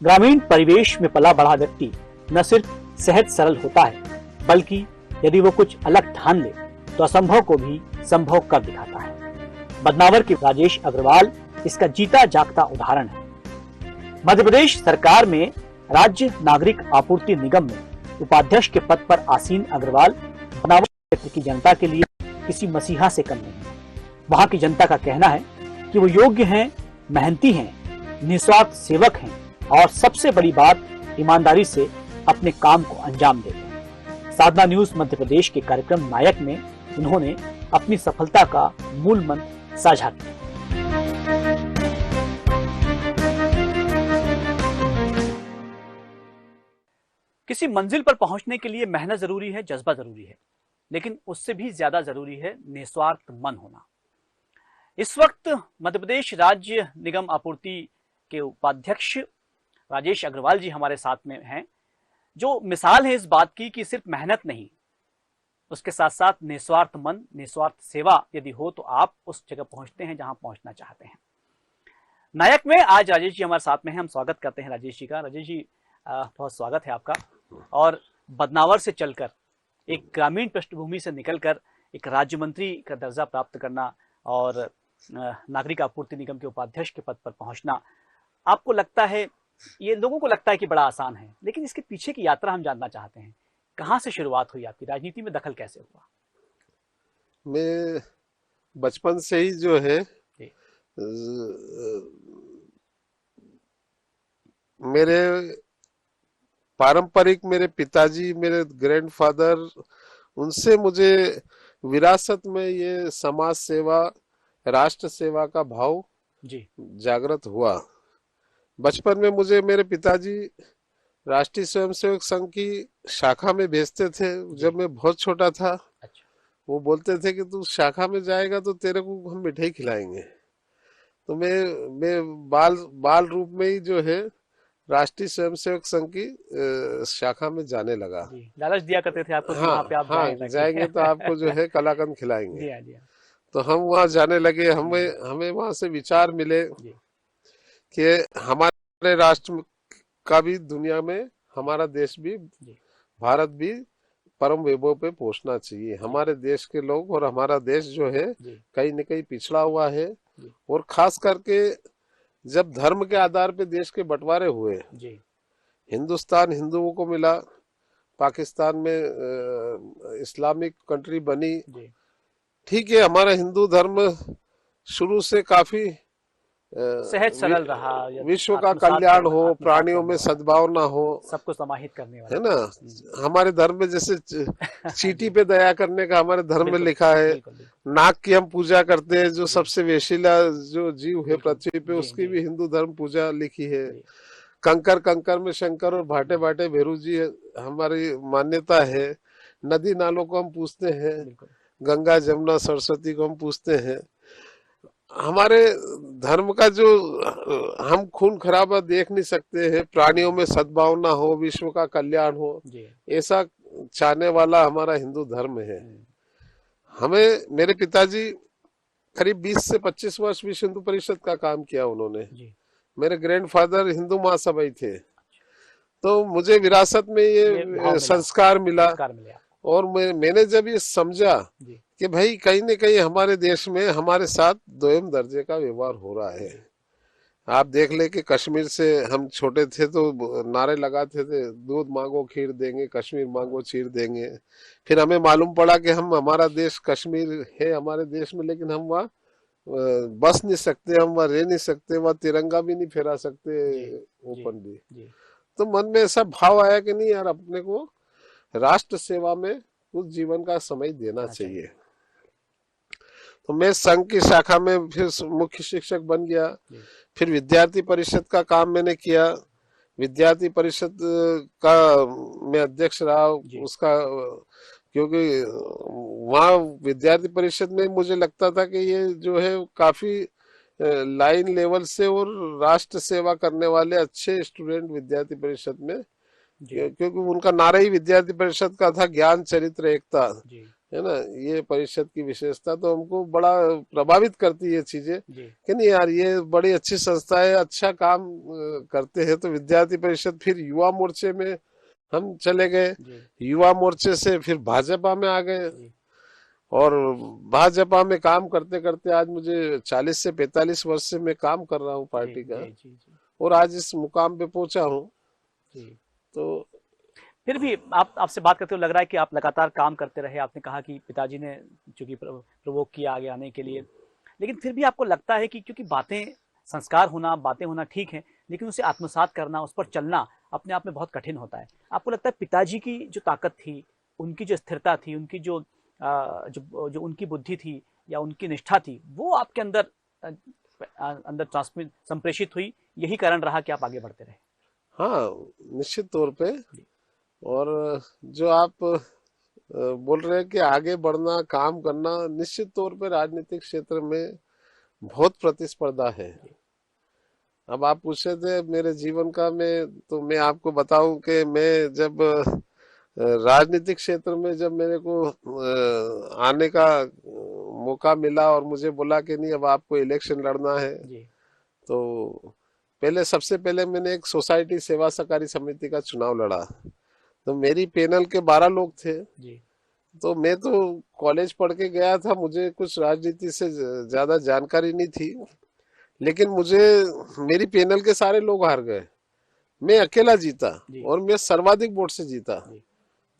ग्रामीण परिवेश में पला बड़ा व्यक्ति न सिर्फ सहज सरल होता है, बल्कि यदि वो कुछ अलग ठान ले तो असंभव को भी संभव कर दिखाता है। बदनावर के राजेश अग्रवाल इसका जीता जागता उदाहरण है। मध्य प्रदेश सरकार में राज्य नागरिक आपूर्ति निगम में उपाध्यक्ष के पद पर आसीन अग्रवाल बदनावर क्षेत्र की जनता के लिए किसी मसीहा से कम नहीं है। वहां की जनता का कहना है कि वो योग्य हैं, मेहनती हैं, निस्वार्थ सेवक हैं और सबसे बड़ी बात ईमानदारी से अपने काम को अंजाम देते हैं। साधना न्यूज मध्य प्रदेश के कार्यक्रम नायक में उन्होंने अपनी सफलता का मूल मंत्र साझा किया। किसी मंजिल पर पहुंचने के लिए मेहनत जरूरी है, जज्बा जरूरी है, लेकिन उससे भी ज्यादा जरूरी है निस्वार्थ मन होना। इस वक्त मध्य प्रदेश राज्य निगम आपूर्ति के उपाध्यक्ष राजेश अग्रवाल जी हमारे साथ में हैं, जो मिसाल है इस बात की कि सिर्फ मेहनत नहीं, उसके साथ साथ निस्वार्थ मन, निस्वार्थ सेवा यदि हो तो आप उस जगह पहुंचते हैं जहां पहुंचना चाहते हैं। नायक में आज राजेश जी हमारे साथ में हैं, हम स्वागत करते हैं राजेश जी का। राजेश जी बहुत स्वागत है आपका। और बदनावर से चलकर एक ग्रामीण पृष्ठभूमि से निकलकर एक राज्य मंत्री का दर्जा प्राप्त करना और नागरिक आपूर्ति निगम के उपाध्यक्ष के पद पर पहुंचना, आपको लगता है, ये लोगों को लगता है कि बड़ा आसान है, लेकिन इसके पीछे की यात्रा हम जानना चाहते हैं। कहां से शुरुआत हुई आपकी, राजनीति में दखल कैसे हुआ? मैं बचपन से ही जो है मेरे पारंपरिक, मेरे पिताजी, मेरे ग्रैंडफादर, उनसे मुझे विरासत में ये समाज सेवा, राष्ट्र सेवा का भाव जी जागृत हुआ। बचपन में मुझे मेरे पिताजी राष्ट्रीय स्वयंसेवक संघ की शाखा में भेजते थे जब मैं बहुत छोटा था। अच्छा। वो बोलते थे कि तू शाखा में जाएगा तो तेरे को हम मिठाई खिलाएंगे। तो मैं बाल रूप में ही जो है राष्ट्रीय स्वयंसेवक संघ की शाखा में जाने लगा। लालच दिया करते थे आपको? हाँ, पे आप जाएंगे तो आपको जो है कलाकंद खिलाएंगे। जी हाँ, जी हाँ। तो हम वहाँ जाने लगे। हमें वहाँ से विचार मिले कि हमारे राष्ट्र का भी दुनिया में, हमारा देश भी, भारत भी परम वैभव पे पहुंचना चाहिए। हमारे देश के लोग और हमारा देश जो है कहीं न कहीं पिछड़ा हुआ है। और खास करके जब धर्म के आधार पे देश के बंटवारे हुए, हिंदुस्तान हिंदुओं को मिला, पाकिस्तान में इस्लामिक कंट्री बनी। ठीक है, हमारा हिंदू धर्म शुरू से काफी सहज सरल रहा, विश्व का कल्याण हो, प्राणियों में सद्भावना हो, सबको समाहित करने वाला है ना। हमारे धर्म में जैसे चींटी पे दया करने का हमारे धर्म में लिखा है। नाग की हम पूजा करते हैं, जो सबसे वेशीला जो जीव है पृथ्वी पे, उसकी भी हिंदू धर्म पूजा लिखी है। कंकर कंकर में शंकर और भाटे भाटे भैरू जी हमारी मान्यता है। नदी नालों को हम पूछते हैं, गंगा जमुना सरस्वती को हम पूछते हैं। हमारे धर्म का जो हम खून खराबा देख नहीं सकते हैं, प्राणियों में सद्भावना हो, विश्व का कल्याण हो, ऐसा चाहने वाला हमारा हिंदू धर्म है। हमें, मेरे पिताजी करीब 20 से 25 वर्ष विश्व हिंदू परिषद का काम किया उन्होंने। मेरे ग्रैंडफादर हिंदू महासभाई थे। तो मुझे विरासत में ये संस्कार मिला। और मैंने जब ये समझा कि भाई कहीं न कहीं हमारे देश में हमारे साथ दोयम दर्जे का व्यवहार हो रहा है। आप देख ले कि कश्मीर से हम छोटे थे तो नारे लगाते थे, दूध मांगो खीर देंगे, कश्मीर मांगो चीर देंगे। फिर हमें मालूम पड़ा कि हमारा देश कश्मीर है हमारे देश में, लेकिन हम वहाँ बस नहीं सकते, हम वहाँ रह नहीं सकते, वहाँ तिरंगा भी नहीं फहरा सकते ओपनली। तो मन में ऐसा भाव आया कि नहीं यार, अपने को राष्ट्र सेवा में कुछ जीवन का समय देना चाहिए। तो मैं संघ की शाखा में फिर मुख्य शिक्षक बन गया। फिर विद्यार्थी परिषद का काम मैंने किया। विद्यार्थी परिषद का मैं अध्यक्ष रहा उसका, क्योंकि वहाँ विद्यार्थी परिषद में मुझे लगता था कि ये जो है काफी लाइन लेवल से और राष्ट्र सेवा करने वाले अच्छे स्टूडेंट विद्यार्थी परिषद में, क्योंकि उनका नारा ही विद्यार्थी परिषद का था, ज्ञान चरित्र एकता। है ना, ये परिषद की विशेषता तो हमको बड़ा प्रभावित करती है ये चीजें जी कि नहीं यार ये बड़ी अच्छी संस्था है, अच्छा काम करते हैं। तो विद्यार्थी परिषद, फिर युवा मोर्चे में हम चले गए, जी युवा मोर्चे से फिर भाजपा में आ गए, जी और भाजपा में काम करते करते आज मुझे 40 से 45 वर्ष से मैं काम कर रहा हूँ जी पार्टी का, जी जी जी और आज इस मुकाम पे पहुंचा हूँ। जी। तो फिर भी आप आपसे बात करते हुए लग रहा है कि आप लगातार काम करते रहे। आपने कहा कि पिताजी ने चूंकि प्रवोक किया आगे आने के लिए, लेकिन फिर भी आपको लगता है कि क्योंकि बातें, संस्कार होना, बातें होना ठीक है, लेकिन उसे आत्मसात करना, उस पर चलना अपने आप में बहुत कठिन होता है। आपको लगता है पिताजी की जो ताकत थी, उनकी जो स्थिरता थी, उनकी जो उनकी बुद्धि थी या उनकी निष्ठा थी, वो आपके अंदर अंदर ट्रांसमिट संप्रेषित हुई, यही कारण रहा कि आप आगे बढ़ते रहे? हाँ, निश्चित तौर पे। जी और जो आप बोल रहे हैं कि आगे बढ़ना, काम करना, निश्चित तौर पे राजनीतिक क्षेत्र में बहुत प्रतिस्पर्धा है। जी अब आप पूछे थे मेरे जीवन का, मैं आपको बताऊं कि मैं जब राजनीतिक क्षेत्र में जब मेरे को आने का मौका मिला और मुझे बोला कि नहीं अब आपको इलेक्शन लड़ना है, जी तो पहले सबसे पहले मैंने एक सोसाइटी सेवा सहकारी समिति का चुनाव लड़ा। तो मेरी पैनल के 12 लोग थे। जी तो मैं तो कॉलेज पढ़ के गया था, मुझे कुछ राजनीति से ज्यादा जानकारी नहीं थी, लेकिन मुझे, मेरी पैनल के सारे लोग हार गए, मैं अकेला जीता, जी और मैं सर्वाधिक वोट से जीता। जी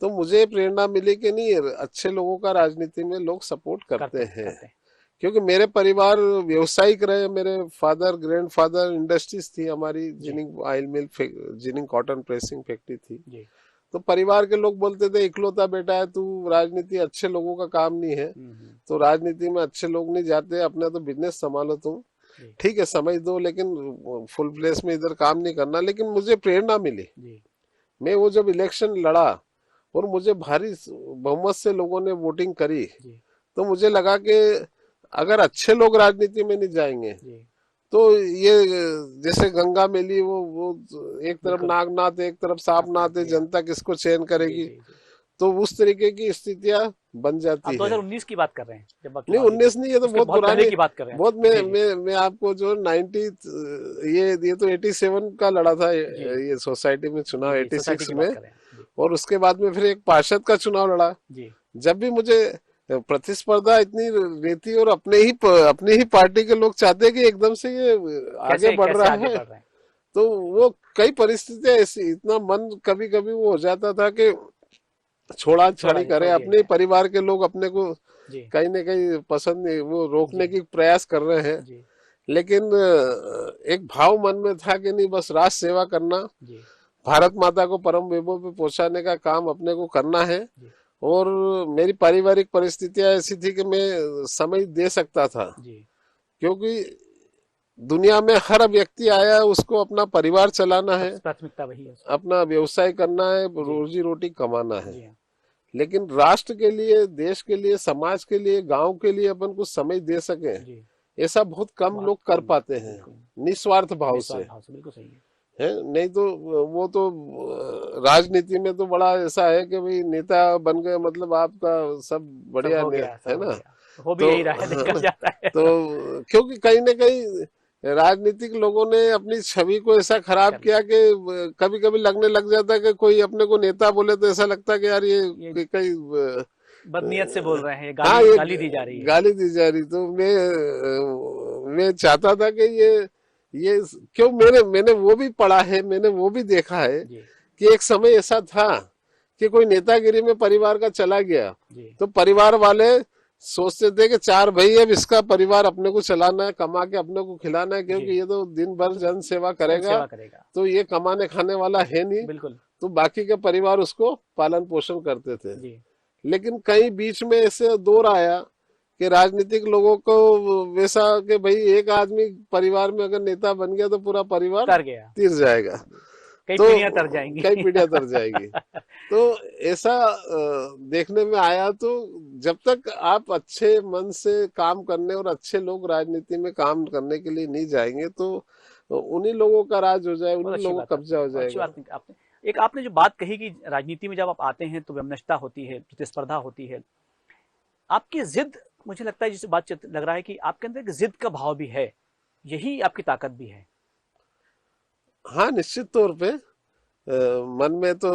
तो मुझे प्रेरणा मिली कि नहीं, अच्छे लोगों का राजनीति में लोग सपोर्ट करते करते हैं हैं। करते हैं। क्योंकि मेरे परिवार व्यवसायिक रहे, मेरे फादर, ग्रैंडफादर, इंडस्ट्रीज थी हमारी, जी जिनिंग ऑयल मिल, जिनिंग कॉटन प्रेसिंग फैक्ट्री थी। जी तो परिवार के लोग बोलते थे इकलौता बेटा है तू, राजनीति अच्छे लोगों का काम नहीं है, हम्म। तो राजनीति में अच्छे लोग नहीं जाते, अपना तो बिजनेस संभालो तुम, जी ठीक है समझ दो, लेकिन फुल प्लेस में इधर काम नहीं करना। लेकिन मुझे प्रेरणा मिली, जी मैं वो जब इलेक्शन लड़ा और मुझे भारी बहुमत से लोगों ने वोटिंग करी, जी तो मुझे लगा कि अगर अच्छे लोग राजनीति में नहीं जाएंगे जी तो ये जैसे गंगा मैली, वो एक तरफ बिल्कुल। नागनाथ है, एक तरफ सापनाथ है, जी हाँ। जनता किसको चयन जी करेगी? जी जी। तो उस तरीके की स्थितियां बन आप जाती है। 2019 की बात कर रहे हैं जब आप नहीं, चुनाव जीते? 19 नहीं, ये तो उसके बहुत बहुत पहले पुरानी, की बात कर रहे हैं। बहुत, जी जी मैं आपको जो 90, ये तो 87 का लड़ा था, जी ये सोसाइटी में चुनाव जी जी सोसाइटी 86 की में। बात कर रहे हैं। जी और उसके बाद में फिर एक पार्षद का चुनाव लड़ा। जी जब भी मुझे प्रतिस्पर्धा इतनी रहती, और अपने ही पार्टी के लोग चाहते हैं कि एकदम से ये आगे कैसे बढ़ कैसे रहा आगे है, बढ़ रहे हैं? तो वो कई परिस्थितियां ऐसी, इतना मन कभी कभी वो हो जाता था कि छोड़ा छाड़ी करे, छोड़ दिया अपने ही जाए। परिवार के लोग अपने को जी कहीं ना कहीं पसंद नहीं, वो जी रोकने की प्रयास कर रहे हैं। जी लेकिन एक भाव मन में था कि नहीं, बस राष्ट्र सेवा करना, जी भारत माता को परम वैभव पे पहुंचाने का काम अपने को करना है। जी और मेरी पारिवारिक परिस्थितियां ऐसी थी कि मैं समय दे सकता था, जी क्योंकि दुनिया में हर व्यक्ति आया है, उसको अपना परिवार चलाना है, सबसे प्राथमिकता वही है उसकी। अपना व्यवसाय करना है, जी रोजी रोटी कमाना है। जी हाँ। लेकिन राष्ट्र के लिए, देश के लिए, समाज के लिए, गांव के लिए अपन कुछ समय दे सके, जी ऐसा बहुत कम बहुत लोग कर कम पाते है। हैं, बिल्कुल निस्वार्थ भाव से। निस्वार्थ भाव से, बिल्कुल सही है। है नहीं तो, वो तो राजनीति में तो बड़ा ऐसा है कि भाई नेता बन गए मतलब आपका सब सब बढ़िया हो गया, सब है हो ना। गया। हो भी तो यही रहा है, देखा जाता है। तो क्योंकि कहीं ना कहीं राजनीतिक लोगों ने अपनी छवि को ऐसा खराब कर किया कि कभी कभी लगने लग जाता है कि कोई अपने को नेता बोले तो ऐसा लगता है कि यार ये ये कहीं बदनीयत से बोल रहे हैं, ये हाँ, गाली ये गाली दी जा रही है। गाली दी जा रही। तो मैं चाहता था कि ये क्यों, मैंने वो भी पढ़ा है, मैंने वो भी देखा है जी कि एक समय ऐसा था कि कोई नेतागिरी में परिवार का चला गया, जी तो परिवार वाले सोचते थे कि चार भाई अब इसका परिवार अपने को चलाना है, कमा के अपने को खिलाना है, जी। क्योंकि ये तो दिन भर तो जन सेवा जन करेगा, सेवा करेगा। तो ये कमाने खाने वाला है नहीं। बिल्कुल। तो बाकी के परिवार उसको पालन पोषण करते थे। जी लेकिन कहीं बीच में ऐसे दौर आया कि राजनीतिक लोगों को वैसा कि भाई एक आदमी परिवार में अगर नेता बन गया तो पूरा परिवार तर गया। तीर जाएगा, कई तो पीढ़ियां तर जाएंगी। कई पीढ़ियां तर जाएगी। तो ऐसा देखने में आया। तो जब तक आप अच्छे मन से काम करने, और अच्छे लोग राजनीति में काम करने के लिए नहीं जाएंगे, तो उन्हीं लोगों का राज हो जाए, बहुत उन्हीं अच्छी लोगों बात का आपने, कब्जा हो बहुत अच्छी जाएगा। बात आपने एक आपने जो बात कही कि राजनीति में जब आप आते हैं तो वैमनस्यता होती है, प्रतिस्पर्धा होती है, आपकी जिद, मुझे लगता है जिस बातचीत लग रहा है कि आपके अंदर एक जिद का भाव भी है, यही आपकी ताकत भी है। हाँ, निश्चित तौर पे मन में तो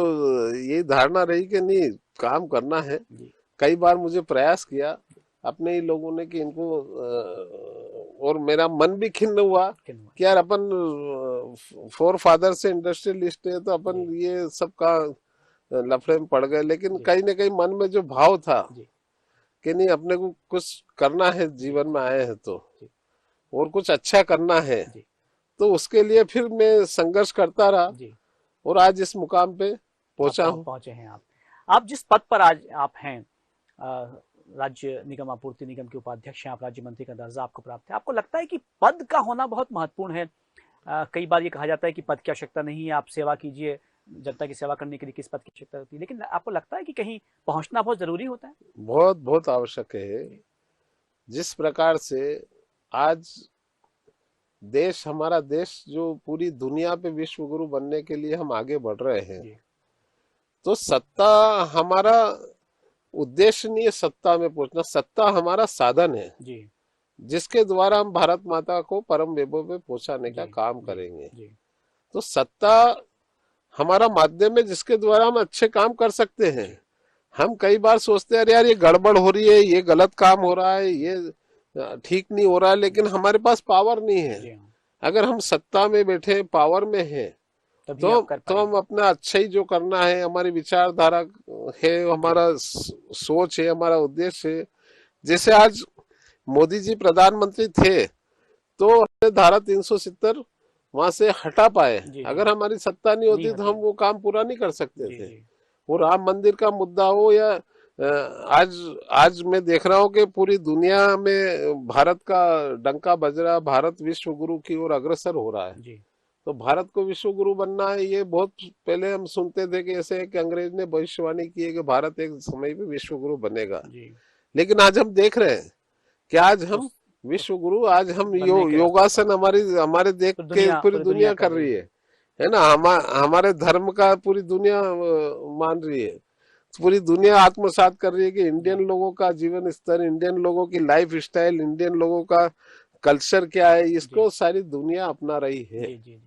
यही धारणा रही कि नहीं, काम करना है। जी कई बार मुझे प्रयास किया अपने ही लोगों ने कि इनको और मेरा मन भी खिन्न हुआ किन्नौर, कि यार अपन फोर फादर से इंडस्ट्रियलिस्ट है, तो अपन जी ये सब का लफड़े में पड़ गए। लेकिन जी कहीं ना कहीं मन में जो भाव था जी कि नहीं, अपने को कुछ करना है, जी जीवन में आए हैं तो, जी और कुछ अच्छा करना है, जी तो उसके लिए फिर मैं संघर्ष करता रहा जी। और आज इस मुकाम पे पहुंचा आप हूँ। पहुंचे हैं। आप जिस पद पर आज आप हैं, राज्य निगम आपूर्ति निगम के उपाध्यक्ष हैं, आप राज्य मंत्री का दर्जा आपको प्राप्त है, आपको लगता है कि पद का होना बहुत महत्वपूर्ण है? कई बार ये कहा जाता है कि पद की आवश्यकता नहीं है, आप सेवा कीजिए, जनता की सेवा करने के लिए किस पद की आवश्यकता होती है, लेकिन आपको लगता है कि कहीं पहुंचना बहुत जरूरी होता है? बहुत बहुत आवश्यक है। जिस प्रकार से आज देश, हमारा देश जो पूरी दुनिया पे विश्व गुरु बनने के लिए हम आगे बढ़ रहे हैं, जी तो सत्ता हमारा उद्देश्य नहीं है, सत्ता में पहुंचना, सत्ता हमारा साधन है जी जिसके द्वारा हम भारत माता को परम वैभव में पहुंचाने का जी काम जी करेंगे। जी तो सत्ता हमारा माध्यम है जिसके द्वारा हम अच्छे काम कर सकते हैं। जी हम कई बार सोचते हैं अरे यार ये गड़बड़ हो रही है, ये गलत काम हो रहा है, ये ठीक नहीं हो रहा है, लेकिन हमारे पास पावर नहीं है। जी हाँ, अगर हम सत्ता में बैठे, पावर में हैं, तभी तो आप कर हम पाएंगे। अपना अच्छा ही जो करना है, हमारी विचारधारा है, जी हमारा सोच है, हमारा उद्देश्य है। जैसे आज मोदी जी प्रधानमंत्री थे तो हमने धारा 370 वहां से हटा पाए। जी जी। अगर हमारी सत्ता नहीं नहीं होती तो होती। हम वो काम पूरा नहीं कर सकते जी थे। जी वो राम मंदिर का मुद्दा हो या आज आज मैं देख रहा हूँ कि पूरी दुनिया में भारत का डंका बज रहा, भारत विश्व गुरु की ओर अग्रसर हो रहा है। जी तो भारत को विश्व गुरु बनना है, ये बहुत पहले हम सुनते थे कि ऐसे कि अंग्रेज ने भविष्यवाणी की है कि भारत एक समय पे विश्व गुरु बनेगा। जी। लेकिन आज हम देख रहे हैं कि आज हम उस विश्व गुरु, आज हम बनने के रास्ते पर योगासन हमारी हमारे देख के पूरी पूरी दुनिया दुनिया कर कर रही रही है। है ना। हमारे धर्म का पूरी दुनिया मान रही है। पूरी दुनिया आत्मसात कर रही है कि जी इंडियन लोगों का जीवन स्तर, इंडियन लोगों की लाइफ स्टाइल, इंडियन लोगों का कल्चर क्या है, जी इसको सारी दुनिया अपना रही है। जी जी जी।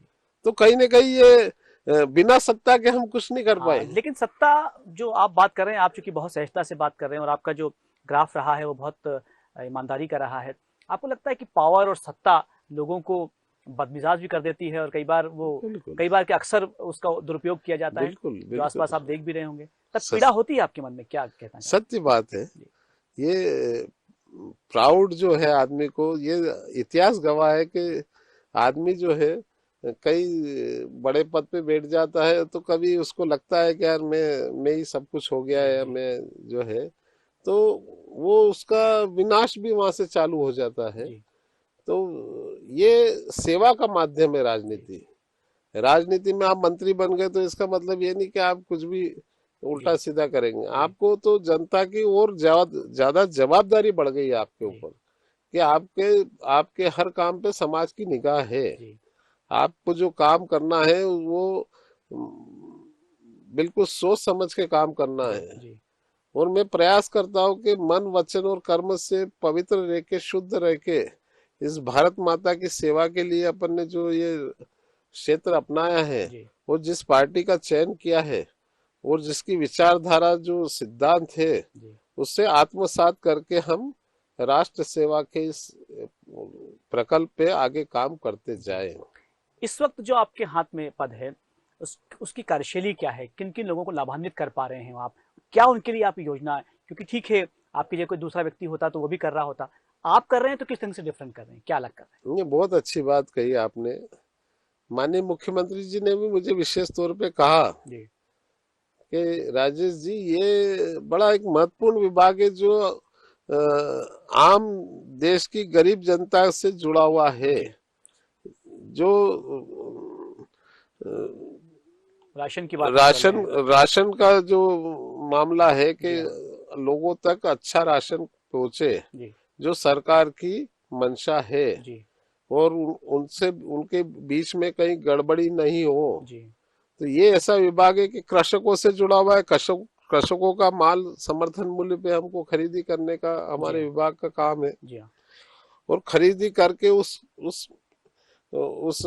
तो कहीं ना कहीं ये बिना सत्ता के हम कुछ नहीं कर हाँ, पाए। लेकिन सत्ता जो आप बात कर रहे हैं, आप चूंकि बहुत सहजता से बात कर रहे हैं और आपका जो ग्राफ रहा है वो बहुत ईमानदारी का रहा है, आपको लगता है कि पावर और सत्ता लोगों को बदमिजाज भी कर देती है और बिल्कुल कई बार के अक्सर उसका दुरुपयोग किया जाता है, बिल्कुल जो बिल्कुल। आसपास आप देख भी रहे होंगे, तब पीड़ा सच, होती है आपके मन में? क्या कहना चाहते सत्य बात है। हैं? ये प्राउड जो है आदमी को, ये इतिहास गवाह है कि आदमी जो है कई बड़े पद पे बैठ जाता है तो कभी उसको लगता है कि यार मैं ही सब कुछ हो गया जी है, या जी मैं जो है, तो वो उसका विनाश भी वहां से चालू हो जाता है। जी तो ये सेवा का माध्यम है जी राजनीति। राजनीति में आप मंत्री बन गए तो इसका मतलब ये नहीं कि आप कुछ भी जी उल्टा सीधा करेंगे। जी आपको तो जनता की और ज्यादा जवाबदारी बढ़ गई है आपके जी ऊपर, कि आपके आपके हर काम पे समाज की निगाह है। जी आपको जो काम करना है वो बिल्कुल सोच समझ के काम करना जी है। जी और मैं प्रयास करता हूँ कि मन वचन और कर्म से पवित्र रह के, शुद्ध रह के, इस भारत माता की सेवा के लिए अपन ने जो ये क्षेत्र अपनाया है जी और जिस पार्टी का चयन किया है और जिसकी विचारधारा जो सिद्धांत है, जी। उससे आत्मसात करके हम राष्ट्र सेवा के इस प्रकल्प पे आगे काम करते जी। जाए। इस वक्त जो आपके हाथ में पद है, उसकी कार्यशैली क्या है? किन किन लोगों को लाभान्वित कर पा रहे हैं आप? क्या उनके लिए आप योजना है? क्योंकि ठीक है, आपकी जगह कोई दूसरा व्यक्ति होता तो वो भी कर रहा होता, आप कर रहे हैं तो किस ढंग से डिफरेंट कर रहे हैं, क्या अलग कर रहे ये बहुत अच्छी बात कही आपने। माननीय मुख्यमंत्री जी ने भी मुझे विशेष तौर पे कहा हैं? जी कि राजेश जी, ये बड़ा एक महत्वपूर्ण विभाग है जो आम देश की गरीब जनता से जुड़ा हुआ है। जी। जो राशन की बात आप कर रहे राशन हैं? राशन का जो मामला है कि जी हाँ। लोगों तक अच्छा राशन पहुंचे, जी जो सरकार की मंशा है, जी और उनसे उनके बीच में कहीं गड़बड़ी नहीं हो। जी तो ये ऐसा विभाग है कि कृषकों से जुड़ा हुआ है, कृषकों का माल समर्थन मूल्य पे हमको खरीदी करने का हमारे विभाग का काम है। जी हाँ। और खरीदी करके उस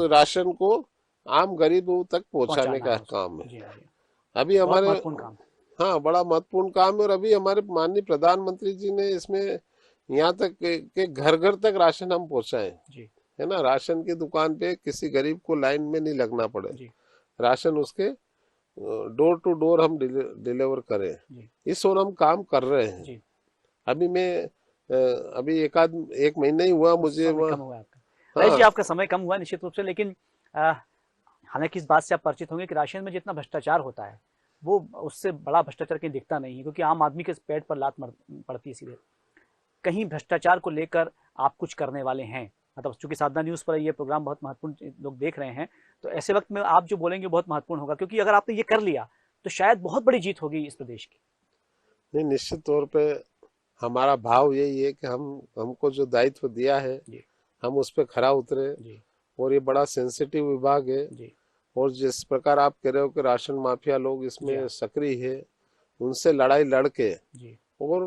राशन को आम गरीबों तक पहुंचाने पहुंचाना का है उसको। काम है। जी हाँ, जी अभी बहुत हमारे, महत्वपूर्ण काम। हाँ, बड़ा महत्वपूर्ण काम है। और अभी हमारे माननीय प्रधानमंत्री जी ने इसमें यहाँ तक के घर घर तक राशन हम पहुंचाए, जी है ना। राशन की दुकान पे किसी गरीब को लाइन में नहीं लगना पड़े, जी राशन उसके डोर टू डोर हम डिलीवर करें, जी इस ओर हम काम कर रहे हैं। जी। अभी मैं अभी एक महीना ही हुआ मुझे समय वहाँ। कम हुआ है आपका। रईस जी, हाँ, आपका समय कम हुआ है निश्चित रूप से, लेकिन हालांकि इस बात से आप परिचित होंगे कि राशन में जितना भ्रष्टाचार होता है वो उससे बड़ा भ्रष्टाचार कहीं दिखता नहीं है, क्योंकि आम आदमी के पेट पर लात पड़ती है सीधे। कहीं भ्रष्टाचार को लेकर आप कुछ करने वाले हैं, मतलब चूंकि साधना न्यूज पर ये प्रोग्राम बहुत महत्वपूर्ण लोग देख रहे हैं, तो ऐसे वक्त में आप जो बोलेंगे बहुत महत्वपूर्ण होगा, क्योंकि अगर आपने ये कर लिया तो शायद बहुत बड़ी जीत होगी इस प्रदेश की। नहीं, निश्चित तौर पे हमारा भाव यही है कि हमको जो दायित्व दिया है जी हम उस पर खरा उतरे। जी और ये बड़ा सेंसिटिव विभाग है। जी और जिस प्रकार आप कह रहे हो कि राशन माफिया लोग जी इसमें हाँ सक्रिय है, उनसे लड़ाई लड़के जी और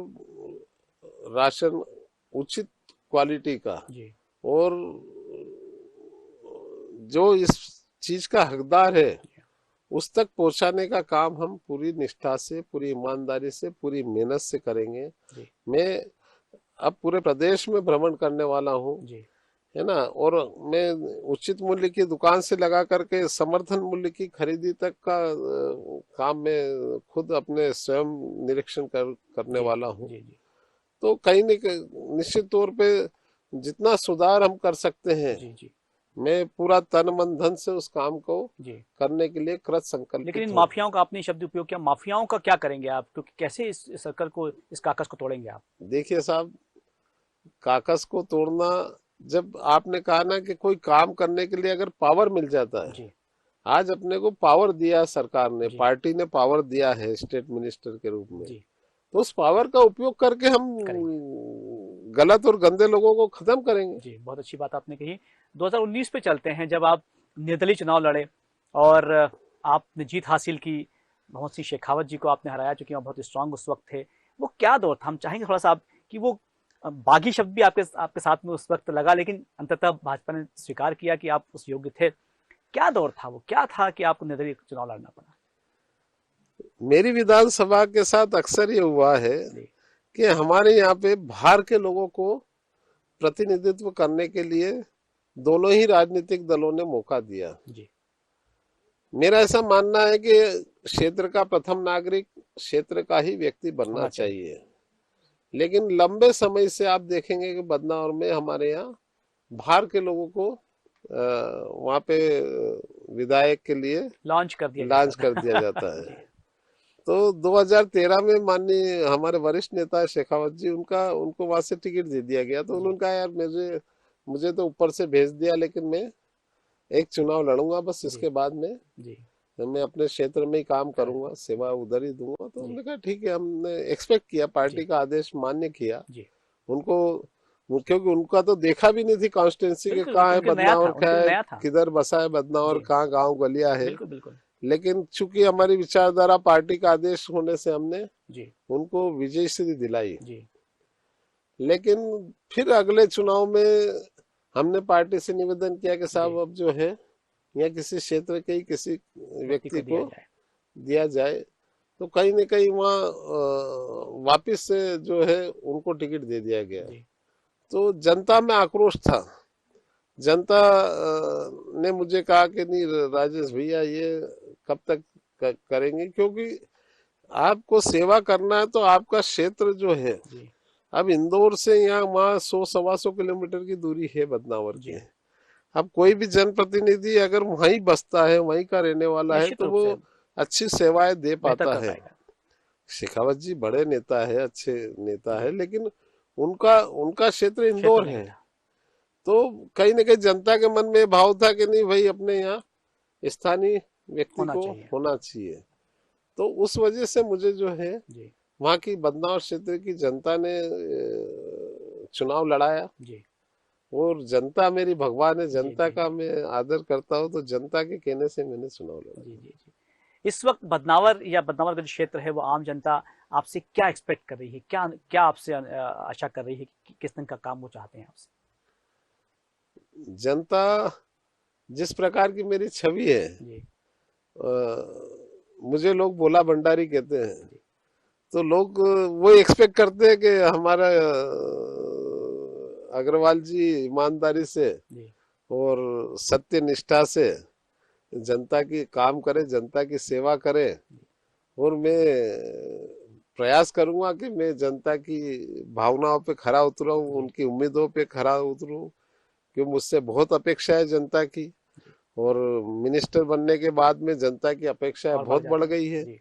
राशन उचित क्वालिटी का, जी और जो इस चीज का हकदार है जी उस तक पहुंचाने का काम हम पूरी निष्ठा से, पूरी ईमानदारी से, पूरी मेहनत से करेंगे। जी मैं अब पूरे प्रदेश में भ्रमण करने वाला हूँ, जी है ना। और मैं उचित मूल्य की दुकान से लगा करके समर्थन मूल्य की खरीदी तक का काम में खुद अपने स्वयं निरीक्षण करने जी वाला हूँ। जी जी तो कहीं न कहीं निश्चित तौर पे जितना सुधार हम कर सकते हैं, जी जी मैं पूरा तन मन धन से उस काम को जी। करने के लिए कृत लेकिन इन संकल्पित हूँ। माफियाओं का आपने शब्द उपयोग किया, माफियाओं का क्या करेंगे आप, क्योंकि कैसे इस सर्कल को, इस काकस को तोड़ेंगे आप? देखिए साहब, काकस को तोड़ना, जब आपने कहा ना कि कोई काम करने के लिए अगर पावर मिल जाता है, जी आज अपने को पावर दिया सरकार ने, जी पार्टी ने पावर दिया है स्टेट मिनिस्टर के रूप में, जी तो उस पावर का उपयोग करके हम करेंगे। गलत और गंदे लोगों को खत्म करेंगे। जी, बहुत अच्छी बात आपने कही। 2019 पे चलते हैं, जब आप निर्दलीय चुनाव लड़े और आपने जीत हासिल की, मोहन सिंह शेखावत जी को आपने हराया, चूंकि वहाँ बहुत स्ट्रांग उस वक्त थे। वो क्या दौर था, हम चाहेंगे थोड़ा सा आप कि वो बागी शब्द भी आपके आपके साथ में उस वक्त लगा, लेकिन अंततः भाजपा ने स्वीकार किया कि आप उस योग्य थे। क्या दौर था वो, क्या था कि आपको निर्दलीय चुनाव लड़ना पड़ा? मेरी विधानसभा के साथ अक्सर ये हुआ है जी कि हमारे यहाँ पे बाहर के लोगों को प्रतिनिधित्व करने के लिए दोनों ही राजनीतिक दलों ने मौका दिया। जी मेरा ऐसा मानना है कि क्षेत्र का प्रथम नागरिक क्षेत्र का ही व्यक्ति बनना होना चाहिए। चाहिए। लेकिन लंबे समय से आप देखेंगे कि बदनावर में हमारे यहाँ बाहर के लोगों को वहाँ पे विधायक के लिए लॉन्च कर दिया जाता लॉन्च कर दिया था। जाता है। जी तो 2013 में माननीय हमारे वरिष्ठ नेता शेखावत जी, उनका उनको वहां से टिकट दे दिया गया। तो जी उन्होंने कहा यार मुझे मुझे तो ऊपर से भेज दिया, लेकिन मैं एक चुनाव लड़ूंगा बस, जी इसके बाद में जी मैं अपने क्षेत्र में ही काम करेक्ट। करूंगा, सेवा उधर ही दूंगा। तो जी हमने कहा ठीक है, हमने एक्सपेक्ट किया, पार्टी जी का आदेश मान्य किया जी उनको। क्योंकि उनका तो देखा भी नहीं थी कॉन्स्टिट्यूंसी के बिल्कुल कहाँ बिल्कुल, है उनके लिए नया था, बदनावर, क्या उनके लिए है, नया था। किधर बसा है बदनावर, जी कहाँ गांव गलियां है। बिल्कुल बिल्कुल। लेकिन चूंकि हमारी विचारधारा पार्टी का आदेश होने से हमने जी उनको विजय श्री दिलाई। जी लेकिन फिर अगले चुनाव में हमने पार्टी से निवेदन किया कि साहब जी अब जो है या किसी क्षेत्र के ही किसी व्यक्ति व्यक्ति को दिया को जाए। दिया जाए। तो कहीं न कहीं वहाँ वापिस से जो है उनको टिकट दे दिया गया। जी तो जनता में आक्रोश था। जनता ने मुझे कहा कि नहीं राजेश भैया, ये कब तक करेंगे, क्योंकि आपको सेवा करना है तो आपका क्षेत्र जो है, जी अब इंदौर से यहाँ वहाँ 100-125 किलोमीटर की दूरी है बदनावर जी की। अब कोई भी जनप्रतिनिधि अगर वहीं बसता है, वहीं का रहने वाला है, निश्चित तो रूप वो से अच्छी सेवाएं दे बेहतर पाता कर है। पाएगा। शेखावत जी बड़े नेता है, अच्छे नेता है, जी लेकिन उनका उनका क्षेत्र क्षेत्र इंदौर नहीं है। था। तो कहीं न कहीं जनता के मन में भाव था कि नहीं भाई, अपने यहाँ स्थानीय व्यक्ति होना को चाहिए। होना चाहिए। तो उस वजह से मुझे जो है जी वहाँ की बदनावर क्षेत्र की जनता ने चुनाव लड़ाया। जी और जनता मेरी भगवान है, जी जनता जी का मैं आदर करता हूँ, तो जनता के कहने से मैंने चुनाव लड़ा। जी जी जी। इस वक्त बदनावर या बदनावर का जो क्षेत्र है वो आम जनता आपसे क्या एक्सपेक्ट कर रही है, क्या क्या आपसे आशा कर रही है कि किस तरह का काम वो चाहते हैं आपसे? जनता जिस प्रकार की मेरी छवि है, जी मुझे लोग भोला भंडारी कहते हैं, तो लोग वो एक्सपेक्ट करते हैं कि हमारा अग्रवाल जी ईमानदारी से जी और सत्य निष्ठा से जनता की काम करे, जनता की सेवा करे। और मैं प्रयास करूंगा कि मैं जनता की भावनाओं पे खरा उतरूं, उनकी उम्मीदों पे खरा उतरूं, क्योंकि मुझसे बहुत अपेक्षा है जनता की। और मिनिस्टर बनने के बाद में जनता की अपेक्षा और बढ़ बहुत बढ़ जाती गई है। जी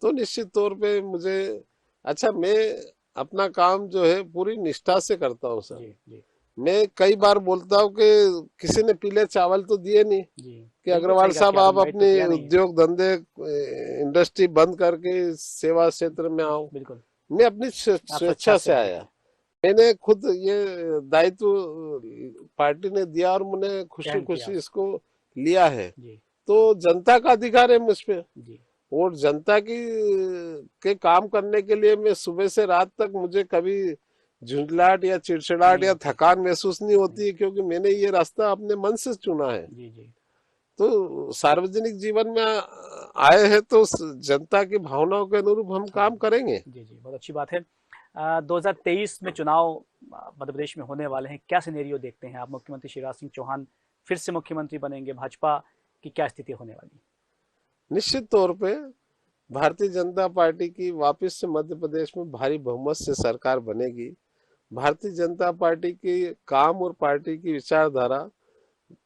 तो निश्चित तौर पे मुझे, अच्छा, मैं अपना काम जो है पूरी निष्ठा से करता हूँ सर। जी जी मैं कई बार बोलता हूँ कि किसी ने पीले चावल तो दिए नहीं जी कि बिल्कुल अग्रवाल सही कहा कि साहब आपने आप इनवाइट तो अपने किया नहीं है। उद्योग धंधे इंडस्ट्री बंद करके सेवा क्षेत्र में आओ। बिल्कुल मैं अपनी आप स्वेच्छा स्वेच्छा से से आए। आया। मैंने खुद ये दायित्व पार्टी ने दिया और मैंने खुशी ग्रहण किया खुशी उसको। इसको लिया है। जी तो जनता का अधिकार है मुझ पे, जी और जनता की के काम करने के लिए मैं सुबह से रात तक, मुझे कभी झुंझलाहट या चिड़चिड़ाहट नहीं या होती। थकान महसूस नहीं नहीं होती है, क्योंकि मैंने ये रास्ता अपने मन से चुना है। जी जी तो सार्वजनिक जीवन में आए हैं तो जनता की भावनाओं के अनुरूप हम काम जी करेंगे। जी जी बहुत अच्छी बात है। 2023 में चुनाव मध्य प्रदेश में होने वाले हैं, क्या सिनेरियो देखते हैं आप? मुख्यमंत्री शिवराज सिंह चौहान फिर से मुख्यमंत्री बनेंगे, भाजपा की क्या स्थिति होने वाली? निश्चित तौर पे भारतीय जनता पार्टी की वापस से मध्य प्रदेश में भारी बहुमत से सरकार बनेगी। भारतीय जनता पार्टी के काम और पार्टी की विचारधारा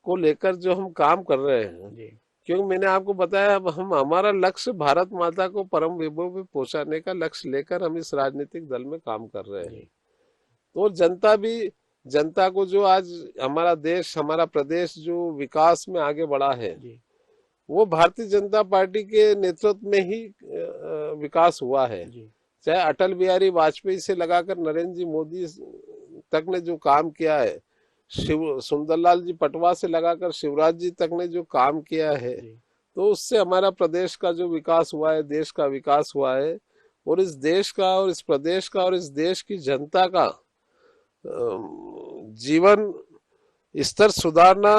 को लेकर जो हम काम कर रहे हैं, जी क्योंकि मैंने आपको बताया, अब हम, हमारा लक्ष्य भारत माता को परम वैभव में पहुंचाने का लक्ष्य लेकर हम इस राजनीतिक दल में काम कर रहे हैं। जी तो जनता भी, जनता को जो आज हमारा देश, हमारा प्रदेश जो विकास में आगे बढ़ा है, जी वो भारतीय जनता पार्टी के नेतृत्व में ही विकास हुआ है। जी चाहे अटल बिहारी वाजपेयी से लगाकर नरेंद्र जी मोदी तक ने जो काम किया है, शिव सुंदरलाल जी पटवा से लगाकर शिवराज जी तक ने जो काम किया है, जी तो उससे हमारा प्रदेश का जो विकास हुआ है, देश का विकास हुआ है। और इस देश का और इस प्रदेश का और इस देश की जनता का जीवन स्तर सुधारना,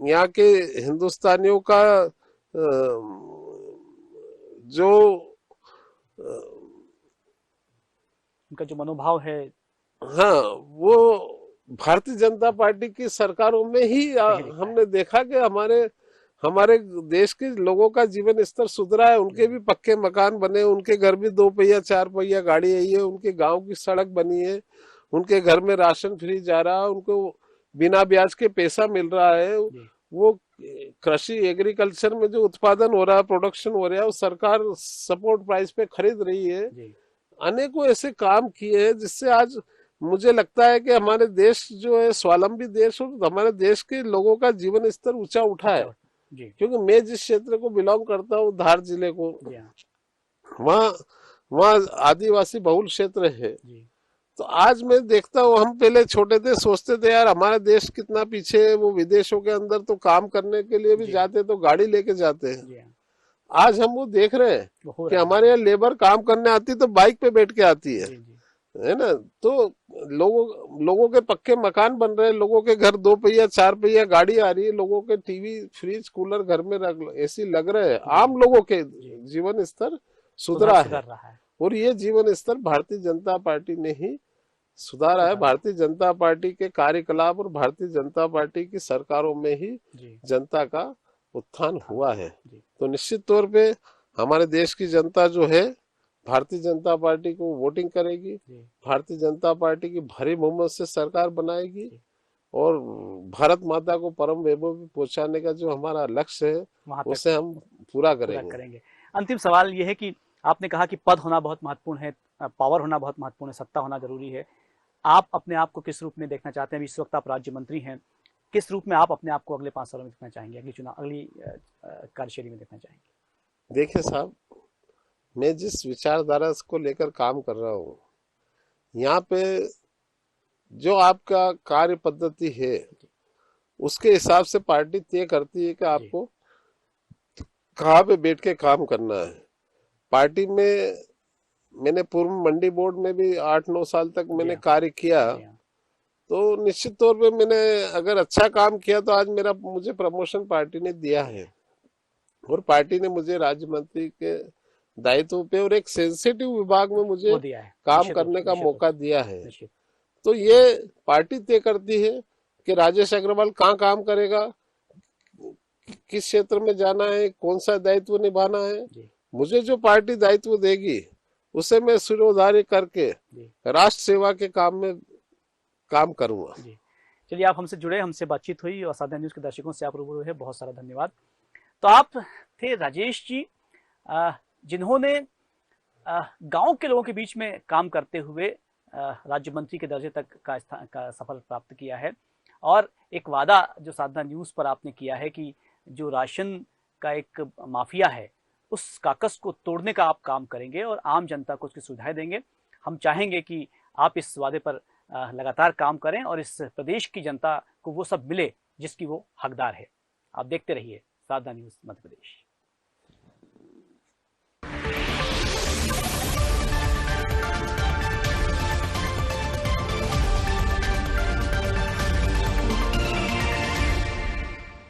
यहाँ के हिंदुस्तानियों का जो उनका जो मनोभाव है हाँ, वो भारतीय जनता पार्टी की सरकारों में ही सही दिखता है। हमने देखा कि हमारे हमारे देश के लोगों का जीवन स्तर सुधरा है। उनके जी भी पक्के मकान बने, उनके घर भी 2 पहिया 4 पहिया गाड़ी आई है, उनके गांव की सड़क बनी है, उनके घर में राशन फ्री जा रहा है, उनको बिना ब्याज के पैसा मिल रहा है। जी वो कृषि एग्रीकल्चर में जो उत्पादन हो रहा है, प्रोडक्शन हो रहा है, वो सरकार सपोर्ट प्राइस पे खरीद रही है। जी अनेकों ऐसे काम किए हैं जिससे आज मुझे लगता है कि हमारे देश जो है स्वावलंबी देश, और हमारे देश के लोगों का जीवन स्तर ऊंचा उठा अच्छा है। जी क्योंकि मैं जिस क्षेत्र को बिलोंग करता हूँ, धार जिले को, जी हाँ वहाँ वहाँ आदिवासी बहुल क्षेत्र है। जी तो आज मैं देखता हूँ, हम पहले छोटे थे, सोचते थे यार हमारा देश कितना पीछे है, वो विदेशों के अंदर तो काम करने के लिए भी जी जाते तो गाड़ी लेके जाते हैं। जी हाँ आज हम वो देख रहे हैं वो हो कि रहा है। हमारे यहाँ लेबर काम करने आती तो बाइक पे बैठ के आती जी जी है ना। तो लोगों के पक्के मकान बन रहे हैं, लोगों के घर 2 पहिया 4 पहिया गाड़ी आ रही है, लोगों के टीवी फ्रिज कूलर घर में एसी लग रहे हैं, जी आम लोगों के जी जीवन स्तर सुधरा सुधर है। रहा है। और ये जीवन स्तर भारतीय जनता पार्टी ने ही सुधारा है। सुधारा है। भारतीय जनता पार्टी के कार्यकलाप और भारतीय जनता पार्टी की सरकारों में ही जी जनता का उत्थान उत्थान हुआ हुआ है। है। जी तो निश्चित तौर पे हमारे देश की जनता जो है भारतीय जनता पार्टी को वोटिंग करेगी, जी भारतीय जनता पार्टी की भारी बहुमत से सरकार बनाएगी, जी और भारत माता को परम वैभव में पहुंचाने का जो हमारा लक्ष्य है, वहां तक उसे हम पूरा पूरा करेंगे। करेंगे। अंतिम सवाल ये है कि आपने कहा कि पद होना बहुत महत्वपूर्ण है, पावर होना बहुत महत्वपूर्ण है, सत्ता होना जरूरी है। आप अपने आप को किस रूप में देखना चाहते हैं? अभी इस वक्त आप राज्य मंत्री हैं, किस रूप में आप अपने आप को अगले 5 सालों में देखना चाहेंगे, अगली कार्यशैली में देखना चाहेंगे? देखिए साहब, मैं जिस विचारधारा को लेकर काम कर रहा हूँ, यहाँ पे जो आपका कार्य पद्धति है, उसके हिसाब से पार्टी तय करती है कि जी आपको कहाँ पे बैठ के काम करना है। पार्टी में मैंने पूर्व मंडी बोर्ड में भी 8-9 साल तक मैंने कार्य किया, तो निश्चित तौर पे मैंने अगर अच्छा काम किया तो आज मुझे प्रमोशन पार्टी ने दिया है, और पार्टी ने मुझे राज्य मंत्री के दायित्व पे और एक सेंसिटिव विभाग में मुझे काम करने का मौका दिया है। तो ये पार्टी तय करती है कि राजेश अग्रवाल कहाँ काम करेगा, किस क्षेत्र में जाना है, कौन सा दायित्व निभाना है। मुझे जो पार्टी दायित्व देगी उसे मैं सिरोधार्य करके राष्ट्र सेवा के काम में काम करूंगा। चलिए, आप हमसे जुड़े, हमसे बातचीत हुई और साधना न्यूज के दर्शकों से आप रूबरू हुए, बहुत सारा धन्यवाद। तो आप थे राजेश जी, जिन्होंने गांव के लोगों के बीच में काम करते हुए राज्य मंत्री के दर्जे तक का सफल प्राप्त किया है। और एक वादा जो साधना न्यूज पर आपने किया है कि जो राशन का एक माफिया है उस काकस को तोड़ने का आप काम करेंगे और आम जनता को उसकी सुविधाएं देंगे। हम चाहेंगे कि आप इस वादे पर लगातार काम करें और इस प्रदेश की जनता को वो सब मिले जिसकी वो हकदार है। आप देखते रहिए साधना न्यूज मध्य प्रदेश।